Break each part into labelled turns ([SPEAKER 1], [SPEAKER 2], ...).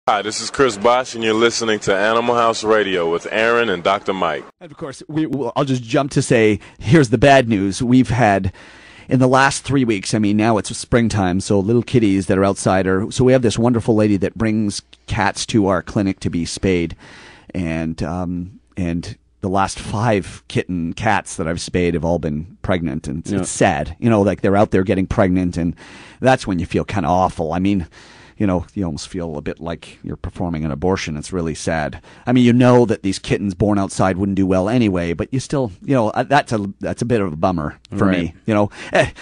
[SPEAKER 1] Hi, this is Chris Bosch, and you're listening to Animal House Radio with Aaron and Dr. Mike.
[SPEAKER 2] And of course, I'll just jump to say, here's the bad news. We've had, in the last 3 weeks, I mean, now it's springtime, so little kitties that are outside so we have this wonderful lady that brings cats to our clinic to be spayed. And the last 5 kitten cats that I've spayed have all been pregnant, and it's sad. You know, like they're out there getting pregnant, and that's when you feel kind of awful. I mean, you know, you almost feel a bit like you're performing an abortion. It's really sad. I mean, you know that these kittens born outside wouldn't do well anyway, but you still, you know, that's a bit of a bummer for me. You know,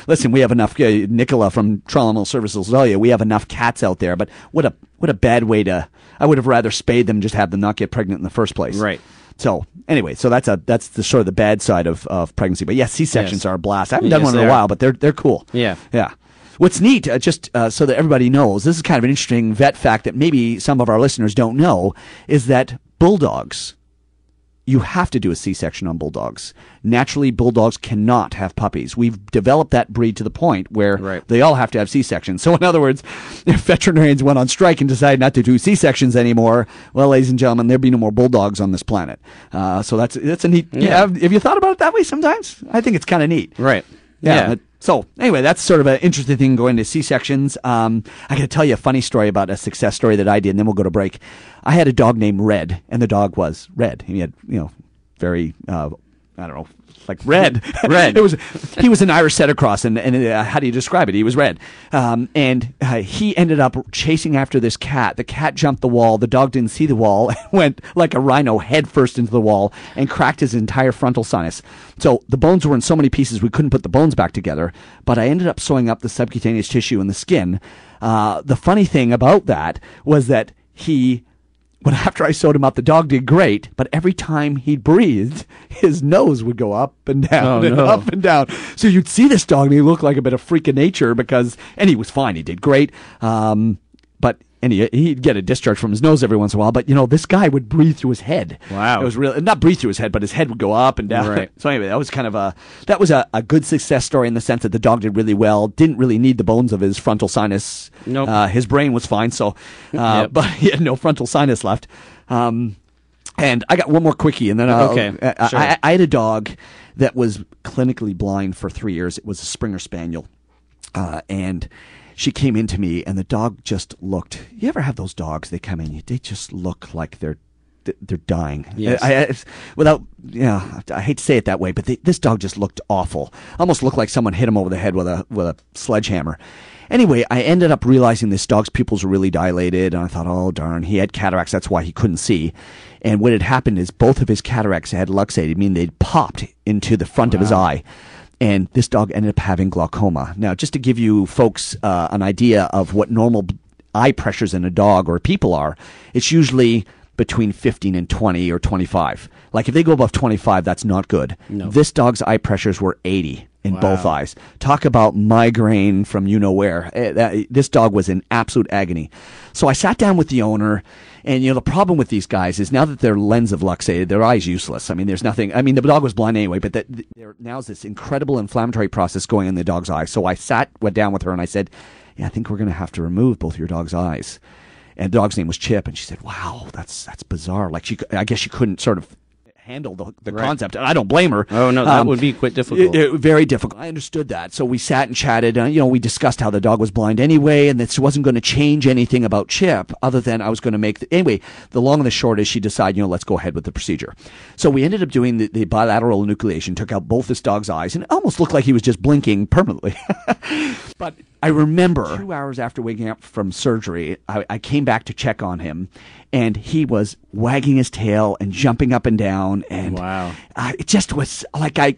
[SPEAKER 2] listen, we have enough. Nicola from Trial Services will tell you, we have enough cats out there, but what a bad way to. I would have rather spayed them, just have them not get pregnant in the first place.
[SPEAKER 3] Right.
[SPEAKER 2] So anyway, so that's the sort of the bad side of pregnancy. But yes, C-sections are a blast. I haven't done one in a while, but they're cool.
[SPEAKER 3] Yeah.
[SPEAKER 2] Yeah. What's neat, just so that everybody knows, this is kind of an interesting vet fact that maybe some of our listeners don't know, is that bulldogs, you have to do a C-section on bulldogs. Naturally, bulldogs cannot have puppies. We've developed that breed to the point where they all have to have C-sections. So in other words, if veterinarians went on strike and decided not to do C-sections anymore, well, ladies and gentlemen, there'd be no more bulldogs on this planet. So that's a neat. Yeah. Have you thought about it that way sometimes? I think it's kind of neat.
[SPEAKER 3] Right.
[SPEAKER 2] Yeah. So anyway, that's sort of an interesting thing going to C-sections. I got to tell you a funny story about a success story that I did, and then we'll go to break. I had a dog named Red, and the dog was red. He had, you know, very, I don't know, like red.
[SPEAKER 3] Red.
[SPEAKER 2] He was an Irish setter cross, and how do you describe it? He was red. And he ended up chasing after this cat. The cat jumped the wall. The dog didn't see the wall and went like a rhino head first into the wall and cracked his entire frontal sinus. So the bones were in so many pieces we couldn't put the bones back together, but I ended up sewing up the subcutaneous tissue in the skin. The funny thing about that was that but after I sewed him up, the dog did great, but every time he breathed, his nose would go up and down up and down. So you'd see this dog, and he looked like a bit of freak of nature and he was fine. He did great. And he'd get a discharge from his nose every once in a while. But, you know, this guy would breathe through his head.
[SPEAKER 3] Wow.
[SPEAKER 2] It was real, not breathe through his head, but his head would go up and down.
[SPEAKER 3] Right.
[SPEAKER 2] So anyway, that was kind of a good success story in the sense that the dog did really well. Didn't really need the bones of his frontal sinus.
[SPEAKER 3] Nope.
[SPEAKER 2] His brain was fine, so, but he had no frontal sinus left. And I got one more quickie, and then
[SPEAKER 3] Sure.
[SPEAKER 2] I had a dog that was clinically blind for 3 years. It was a Springer Spaniel. And she came into me, and the dog just looked. You ever have those dogs? They come in, they just look like they're dying.
[SPEAKER 3] Yes.
[SPEAKER 2] I hate to say it that way, but this dog just looked awful. Almost looked like someone hit him over the head with a sledgehammer. Anyway, I ended up realizing this dog's pupils were really dilated, and I thought, oh darn, he had cataracts. That's why he couldn't see. And what had happened is both of his cataracts had luxated, meaning they'd popped into the front of his eye. And this dog ended up having glaucoma. Now, just to give you folks an idea of what normal eye pressures in a dog or people are, it's usually between 15 and 20 or 25. Like if they go above 25, that's not good.
[SPEAKER 3] No.
[SPEAKER 2] This dog's eye pressures were 80 in both eyes. Talk about migraine from you-know-where. This dog was in absolute agony. So I sat down with the owner, and, you know, the problem with these guys is now that their lens have luxated, their eye's useless. I mean, there's nothing. I mean, the dog was blind anyway, but there now's this incredible inflammatory process going on in the dog's eye. So I went down with her, and I said, yeah, I think we're going to have to remove both your dog's eyes. And the dog's name was Chip, and she said, wow, that's bizarre. Like, I guess she couldn't sort of handle the concept. And I don't blame her.
[SPEAKER 3] Oh, no, that would be quite difficult.
[SPEAKER 2] Very difficult. I understood that. So we sat and chatted. We discussed how the dog was blind anyway, and this wasn't going to change anything about Chip other than I was going to make anyway, the long and the short is she decided, let's go ahead with the procedure. So we ended up doing the bilateral enucleation, took out both this dog's eyes, and it almost looked like he was just blinking permanently. But I remember 2 hours after waking up from surgery, I came back to check on him, and he was wagging his tail and jumping up and down. And
[SPEAKER 3] wow.
[SPEAKER 2] It just was like I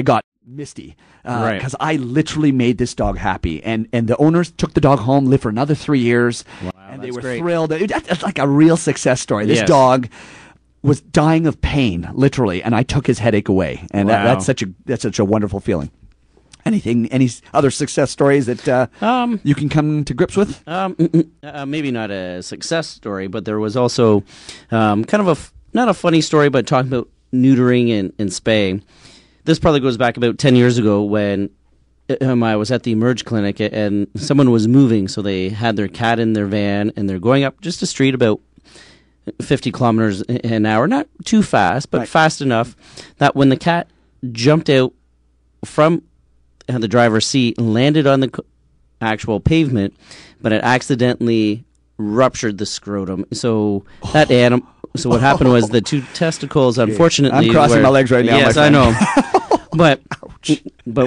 [SPEAKER 2] got misty because I literally made this dog happy. And the owners took the dog home, lived for another 3 years, and they were thrilled. It's like a real success story. This dog was dying of pain, literally, and I took his headache away. And that's such a wonderful feeling. Any other success stories that you can come to grips with?
[SPEAKER 3] Maybe not a success story, but there was also kind of not a funny story, but talking about neutering and spay. This probably goes back about 10 years ago when I was at the Emerge Clinic, and someone was moving, so they had their cat in their van, and they're going up just a street about 50 kilometers an hour, not too fast, but fast enough that when the cat jumped out from the driver's seat and landed on the actual pavement, but it accidentally ruptured the scrotum. So that animal. So what happened was the two testicles, unfortunately,
[SPEAKER 2] I'm crossing my legs right now.
[SPEAKER 3] Yes,
[SPEAKER 2] my
[SPEAKER 3] I know. But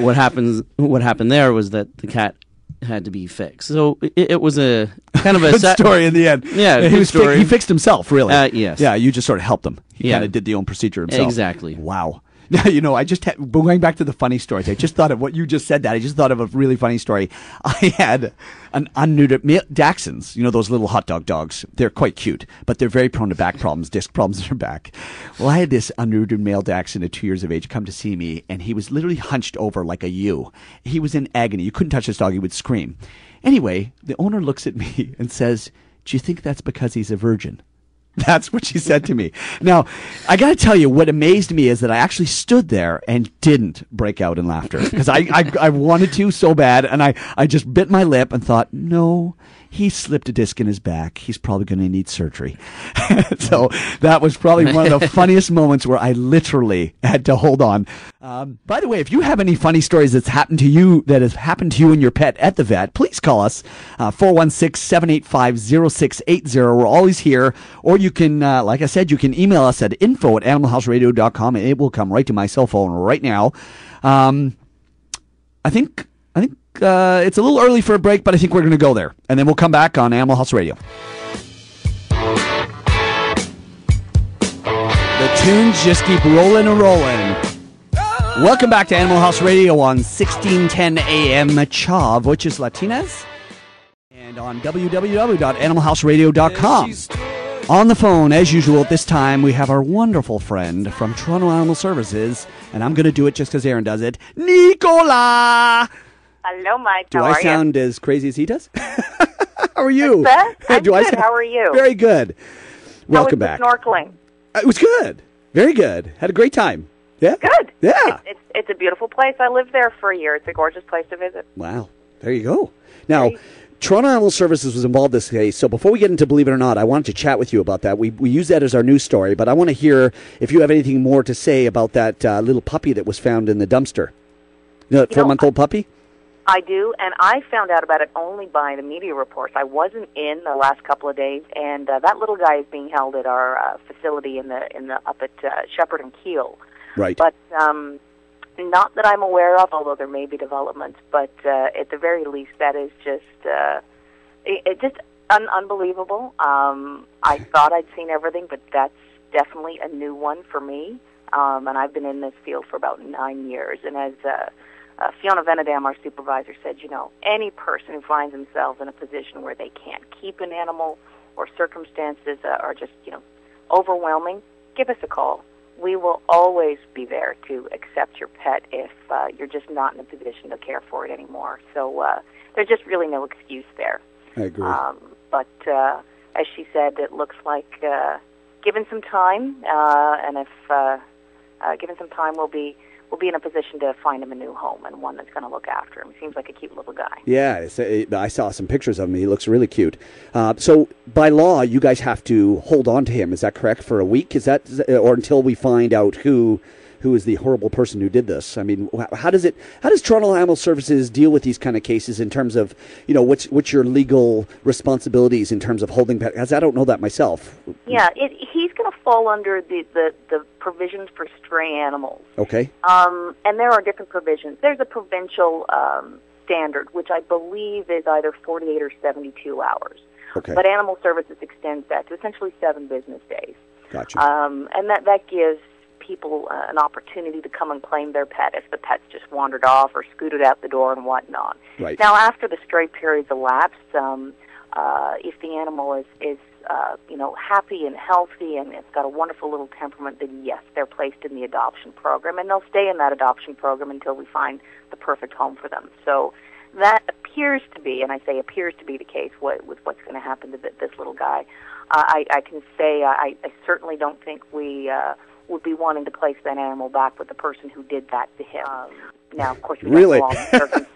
[SPEAKER 3] what happened there was that the cat had to be fixed. So it was a kind of a
[SPEAKER 2] good story in the end.
[SPEAKER 3] Yeah,
[SPEAKER 2] he fixed himself, really.
[SPEAKER 3] Yes.
[SPEAKER 2] Yeah, you just sort of helped him. He kind of did the own procedure himself.
[SPEAKER 3] Exactly.
[SPEAKER 2] Wow. Now, I just going back to the funny stories. I just thought of what you just said. I just thought of a really funny story. I had an unneutered Dachshunds. Those little hot dog dogs. They're quite cute, but they're very prone to back problems, disc problems in their back. Well, I had this unneutered male Dachshund at 2 years of age come to see me, and he was literally hunched over like a U. He was in agony. You couldn't touch this dog; he would scream. Anyway, the owner looks at me and says, "Do you think that's because he's a virgin?" That's what she said to me. Now, I got to tell you, what amazed me is that I actually stood there and didn't break out in laughter because I wanted to so bad, and I just bit my lip and thought, no, he slipped a disc in his back. He's probably going to need surgery. So that was probably one of the funniest moments where I literally had to hold on. By the way, if you have any funny stories that have happened to you and your pet at the vet, please call us, 416-785-0680. We're always here. Or you can, like I said, you can email us at info@animalhouseradio.com, and it will come right to my cell phone right now. I think it's a little early for a break, but I think we're going to go there. And then we'll come back on Animal House Radio. The tunes just keep rolling and rolling. Welcome back to Animal House Radio on 1610 AM Chav, which is Latinas, and on www.animalhouseradio.com. On the phone, as usual, at this time, we have our wonderful friend from Toronto Animal Services, and I'm going to do it just because Aaron does it, Nicola!
[SPEAKER 4] Hello, Mike.
[SPEAKER 2] Do I sound as crazy as he does? How are you?
[SPEAKER 4] I'm good. How are you?
[SPEAKER 2] Very good. Welcome back.
[SPEAKER 4] How was the snorkeling?
[SPEAKER 2] It was good. Very good. Had a great time. Yeah.
[SPEAKER 4] Good.
[SPEAKER 2] Yeah.
[SPEAKER 4] It's a beautiful place. I lived there for a year. It's a gorgeous place to visit.
[SPEAKER 2] Wow. There you go. Now, Toronto Animal Services was involved in this case, so before we get into Believe It or Not, I wanted to chat with you about that. We use that as our news story, but I want to hear if you have anything more to say about that little puppy that was found in the dumpster. That 4-month-old puppy?
[SPEAKER 4] I do, and I found out about it only by the media reports. I wasn't in the last couple of days, and that little guy is being held at our facility in the up at Shepherd and Keel.
[SPEAKER 2] Right.
[SPEAKER 4] But not that I'm aware of, although there may be developments. But at the very least, that is just unbelievable. I thought I'd seen everything, but that's definitely a new one for me. And I've been in this field for about 9 years, and as Fiona Venedam, our supervisor, said, any person who finds themselves in a position where they can't keep an animal or circumstances are just, overwhelming, give us a call. We will always be there to accept your pet if you're just not in a position to care for it anymore. So there's just really no excuse there.
[SPEAKER 2] I agree.
[SPEAKER 4] But as she said, it looks like given some time, and if given some time, we'll be in a position to find him a new home and one that's going to look after him. He seems like a cute little guy.
[SPEAKER 2] Yeah, I saw some pictures of him. He looks really cute. So by law, you guys have to hold on to him. Is that correct? For a week? Is that or until we find out who is the horrible person who did this? I mean, how does Toronto Animal Services deal with these kind of cases in terms of, what's your legal responsibilities in terms of holding pets? Because I don't know that myself.
[SPEAKER 4] Yeah, he's going to fall under the provisions for stray animals.
[SPEAKER 2] Okay.
[SPEAKER 4] And there are different provisions. There's a provincial standard, which I believe is either 48 or 72 hours.
[SPEAKER 2] Okay.
[SPEAKER 4] But Animal Services extends that to essentially 7 business days.
[SPEAKER 2] Gotcha.
[SPEAKER 4] And that gives people an opportunity to come and claim their pet if the pet's just wandered off or scooted out the door and whatnot.
[SPEAKER 2] Right.
[SPEAKER 4] Now, after the stray period's elapsed, if the animal is happy and healthy and it's got a wonderful little temperament, then yes, they're placed in the adoption program, and they'll stay in that adoption program until we find the perfect home for them. So that appears to be, and I say appears to be the case with what's going to happen to this little guy. I can say I certainly don't think we would be wanting to place that animal back with the person who did that to him. Now, of course, we
[SPEAKER 2] Really?
[SPEAKER 4] don't know all the